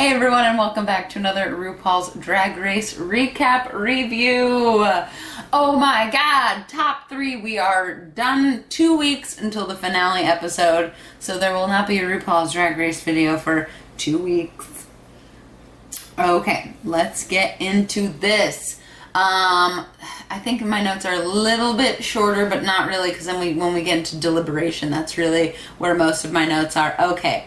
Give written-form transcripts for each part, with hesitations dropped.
Hey everyone, and welcome back to another RuPaul's Drag Race recap review. Oh my god, top 3. We are done 2 weeks until the finale episode, so there will not be a RuPaul's Drag Race video for 2 weeks. Okay, let's get into this. I think my notes are a little bit shorter, but not really, because then when we get into deliberation, that's really where most of my notes are. Okay.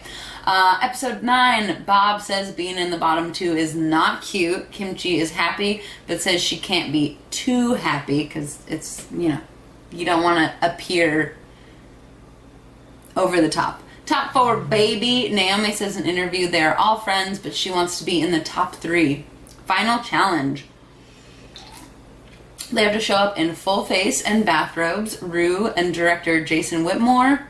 Episode 9, Bob says being in the bottom 2 is not cute. Kimchi is happy, but says she can't be too happy because it's, you don't want to appear over the top. Top 4, baby. Naomi says in an interview they are all friends, but she wants to be in the top 3. Final challenge. They have to show up in full face and bathrobes. Rue and director Jason Whitmore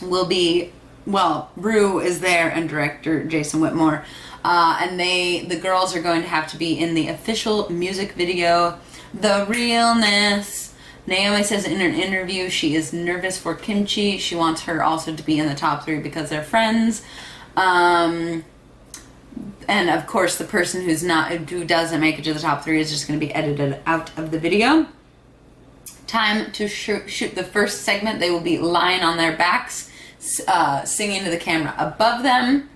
will be... Well, Rue is there and director Jason Whitmore. And the girls are going to have to be in the official music video, The Realness. Naomi says in an interview she is nervous for Kimchi. She wants her also to be in the top 3 because they're friends. And of course the person who doesn't make it to the top 3 is just going to be edited out of the video. Time to shoot the first segment. They will be lying on their backs, singing to the camera above them.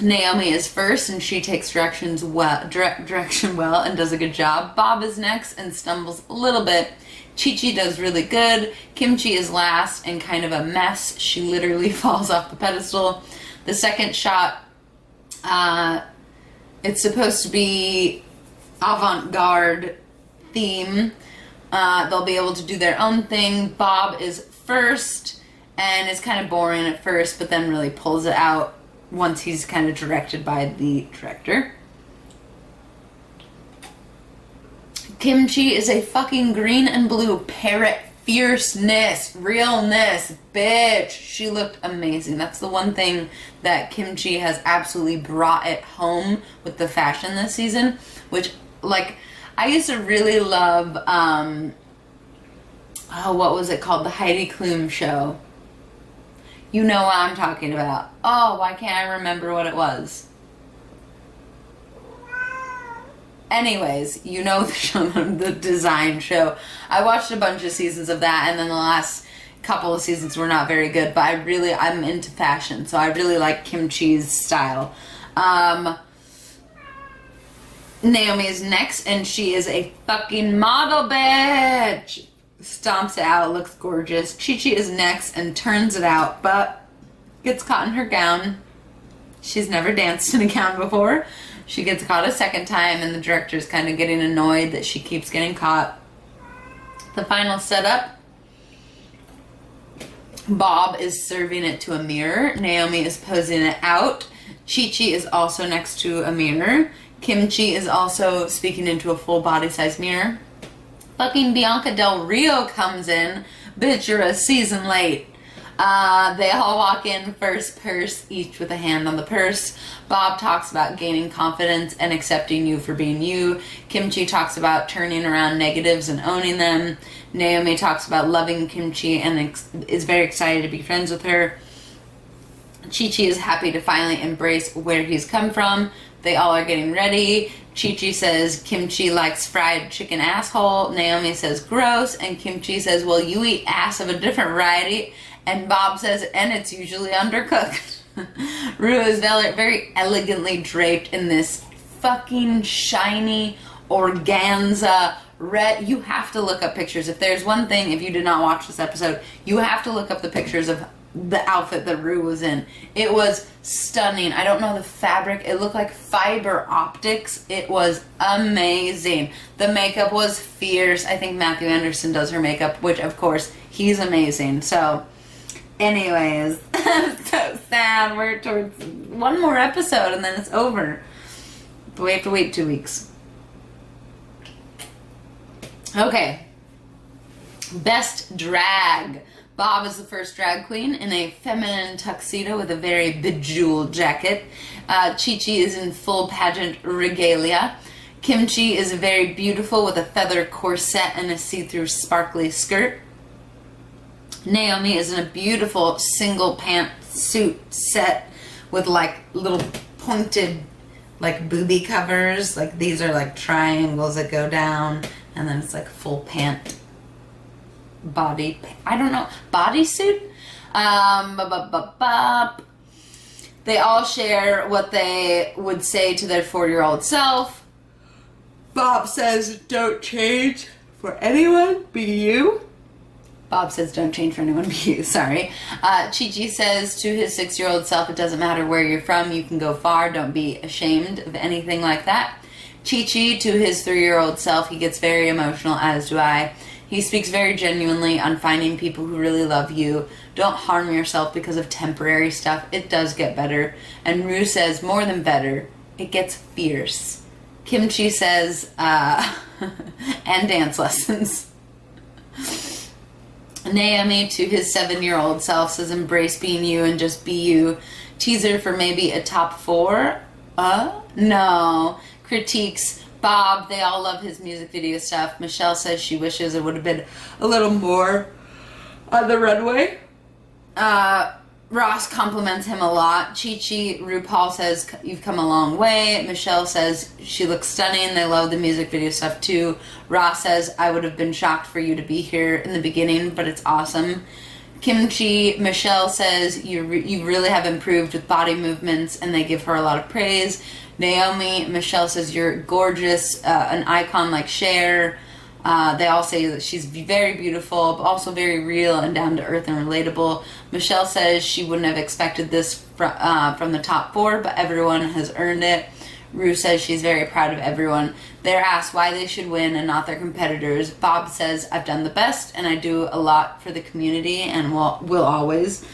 Naomi is first and she takes direction well and does a good job. Bob is next and stumbles a little bit. Chi-Chi does really good. Kimchi is last and kind of a mess. She literally falls off the pedestal. The second shot, it's supposed to be avant-garde theme. They'll be able to do their own thing. Bob is first, and it's kind of boring at first, but then really pulls it out once he's kind of directed by the director. Kimchi is a fucking green and blue parrot. Fierceness, realness, bitch. She looked amazing. That's the one thing that Kimchi has absolutely brought it home with the fashion this season, which, like, I used to really love, what was it called? The Heidi Klum show. You know what I'm talking about. Oh, why can't I remember what it was? Anyways, you know the show, the design show. I watched a bunch of seasons of that, and then the last couple of seasons were not very good, but I'm into fashion, so I really like Kimchi's style. Naomi is next, and she is a fucking model, bitch. Stomps it out, looks gorgeous. Chi-Chi is next and turns it out, but gets caught in her gown. She's never danced in a gown before. She gets caught a second time, and the director's kind of getting annoyed that she keeps getting caught. The final setup. Bob is serving it to a mirror. Naomi is posing it out. Chi-Chi is also next to a mirror. Kimchi is also speaking into a full body-size mirror. Fucking Bianca Del Rio comes in. Bitch, you're a season late. They all walk in, first purse, each with a hand on the purse. Bob talks about gaining confidence and accepting you for being you. Kimchi talks about turning around negatives and owning them. Naomi talks about loving Kimchi and is very excited to be friends with her. Chi-Chi is happy to finally embrace where he's come from. They all are getting ready. Chi-Chi says Kimchi likes fried chicken asshole. Naomi says gross. And Kimchi says, well, you eat ass of a different variety. And Bob says, and it's usually undercooked. Rue is very elegantly draped in this fucking shiny organza red. You have to look up pictures. If there's one thing, if you did not watch this episode, you have to look up the pictures of the outfit that Rue was in. It was stunning. I don't know the fabric. It looked like fiber optics. It was amazing. The makeup was fierce. I think Matthew Anderson does her makeup, which of course he's amazing. So anyways, I'm so sad. We're towards one more episode and then it's over. But we have to wait 2 weeks. Okay. Best drag. Bob is the first drag queen in a feminine tuxedo with a very bejeweled jacket. Chi-Chi is in full pageant regalia. Kimchi is very beautiful with a feather corset and a see-through sparkly skirt. Naomi is in a beautiful single pant suit set with like little pointed like booby covers. Like these are like triangles that go down, and then it's like full pant body, I don't know, bodysuit. They all share what they would say to their 4-year-old self. Bob says, don't change for anyone, be you. Bob says, don't change for anyone, be you, sorry. Chi-Chi says to his 6-year-old self, it doesn't matter where you're from, you can go far, don't be ashamed of anything like that. Chi-Chi to his 3-year-old self, he gets very emotional, as do I. He speaks very genuinely on finding people who really love you. Don't harm yourself because of temporary stuff. It does get better. And Rue says, more than better, it gets fierce. Kimchi says, and dance lessons. Naomi to his 7-year-old self says, embrace being you and just be you. Teaser for maybe a top 4? No. Critiques Bob, they all love his music video stuff. Michelle says she wishes it would have been a little more on the runway. Ross compliments him a lot. Chi-Chi, Rupaul says, you've come a long way. Michelle says she looks stunning. They love the music video stuff too. Ross says, I would have been shocked for you to be here in the beginning, but it's awesome. Kimchi, Michelle says, you really have improved with body movements, and they give her a lot of praise. Naomi, Michelle says, you're gorgeous, an icon like Cher. They all say that she's very beautiful, but also very real and down to earth and relatable. Michelle says she wouldn't have expected this from the top 4, but everyone has earned it. Rue says she's very proud of everyone. They're asked why they should win and not their competitors. Bob says, I've done the best and I do a lot for the community and will always.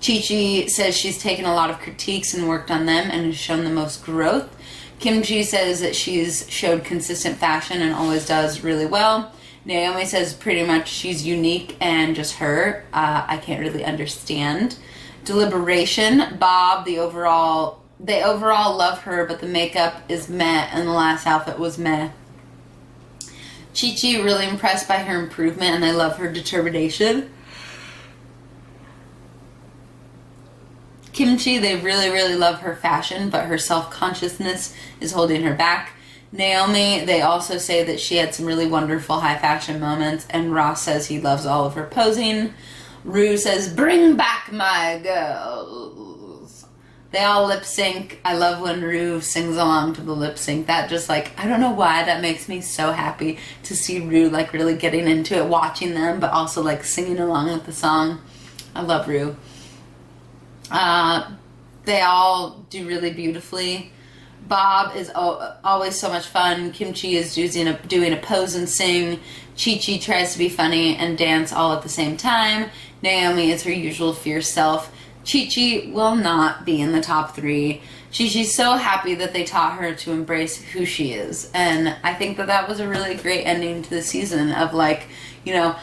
Chi-Chi says she's taken a lot of critiques and worked on them and has shown the most growth. Kimchi says that she's showed consistent fashion and always does really well. Naomi says pretty much she's unique and just her. I can't really understand. Deliberation, Bob, they overall love her, but the makeup is meh and the last outfit was meh. Chi-Chi really impressed by her improvement and they love her determination. Kimchi, they really, really love her fashion, but her self-consciousness is holding her back. Naomi, they also say that she had some really wonderful high fashion moments, and Ross says he loves all of her posing. Rue says, bring back my girls. They all lip sync. I love when Rue sings along to the lip sync. That just like, I don't know why, that makes me so happy to see Rue like really getting into it, watching them, but also like singing along with the song. I love Rue. They all do really beautifully. Bob is always so much fun. Kimchi is doing a pose and sing. Chi-Chi tries to be funny and dance all at the same time. Naomi is her usual fierce self. Chi-Chi will not be in the top 3. She's so happy that they taught her to embrace who she is. And I think that was a really great ending to the season of like, you know,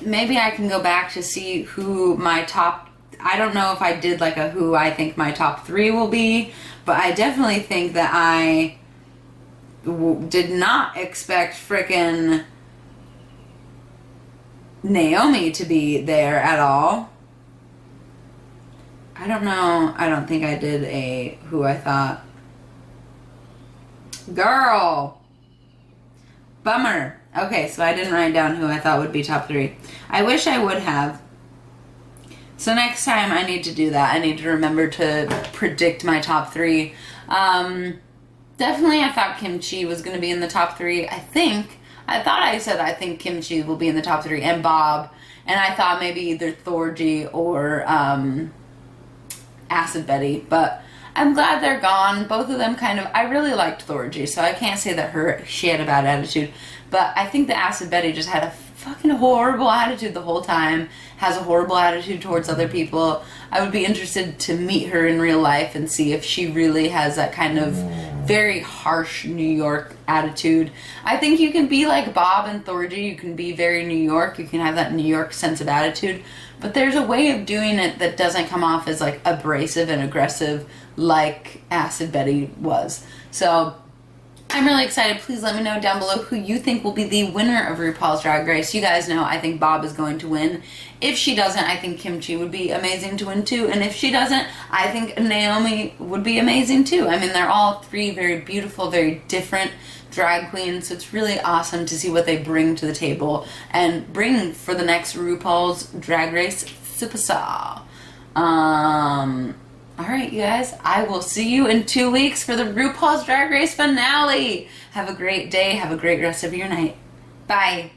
maybe I can go back to see who my top, I don't know if I did like a who I think my top 3 will be, but I definitely think that I did not expect frickin' Naomi to be there at all. I don't know. I don't think I did a who I thought. Girl. Bummer. Okay, so I didn't write down who I thought would be top 3. I wish I would have. So next time I need to do that. I need to remember to predict my top 3. Definitely I thought Kimchi was going to be in the top 3. I think Kimchi will be in the top 3 and Bob. And I thought maybe either Thorgy or Acid Betty. But I'm glad they're gone. Both of them kind of, I really liked Thorgy, so I can't say that she had a bad attitude. But I think the Acid Betty just had a fucking horrible attitude the whole time, has a horrible attitude towards other people. I would be interested to meet her in real life and see if she really has that kind of very harsh New York attitude. I think you can be like Bob and Thorgy, you can be very New York, you can have that New York sense of attitude, but there's a way of doing it that doesn't come off as like abrasive and aggressive like Acid Betty was. So I'm really excited. Please let me know down below who you think will be the winner of RuPaul's Drag Race. You guys know I think Bob is going to win. If she doesn't, I think Kimchi would be amazing to win too. And if she doesn't, I think Naomi would be amazing too. I mean, they're all three very beautiful, very different drag queens. So it's really awesome to see what they bring to the table and bring for the next RuPaul's Drag Race Superstar. Alright, you guys, I will see you in 2 weeks for the RuPaul's Drag Race finale. Have a great day. Have a great rest of your night. Bye.